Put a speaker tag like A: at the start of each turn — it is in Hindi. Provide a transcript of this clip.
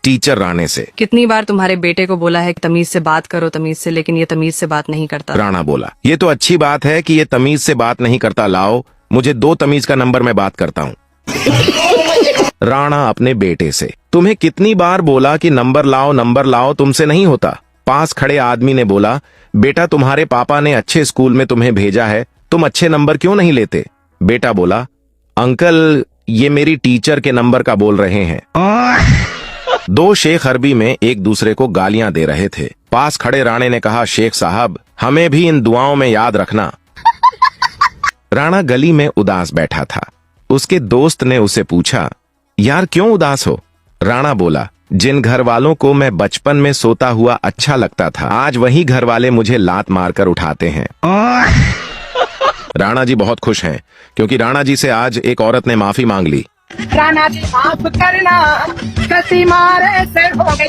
A: टीचर राणे से।
B: कितनी बार तुम्हारे बेटे को बोला है कि तमीज से बात करो तमीज से, लेकिन ये तमीज से बात नहीं करता।
A: राणा बोला, ये तो अच्छी बात है कि ये तमीज से बात नहीं करता, लाओ मुझे 2 तमीज का नंबर मैं बात करता हूँ। राणा अपने बेटे से, तुम्हें कितनी बार बोला कि नंबर लाओ तुमसे नहीं होता। पास खड़े आदमी ने बोला, बेटा तुम्हारे पापा ने अच्छे स्कूल में तुम्हें भेजा है, तुम अच्छे नंबर क्यों नहीं लेते। बेटा बोला, अंकल ये मेरी टीचर के नंबर का बोल रहे हैं। 2 शेख अरबी में एक दूसरे को गालियां दे रहे थे। पास खड़े राणे ने कहा, शेख साहब हमें भी इन दुआओं में याद रखना। राणा गली में उदास बैठा था। उसके दोस्त ने उसे पूछा, यार क्यों उदास हो। राणा बोला, जिन घर वालों को मैं बचपन में सोता हुआ अच्छा लगता था, आज वही घर वाले मुझे लात मारकर उठाते हैं। राणा जी बहुत खुश हैं क्योंकि राणा जी से आज एक औरत ने माफी मांग ली।
C: राणा जी माफ करना, कसी मारे से हो गई।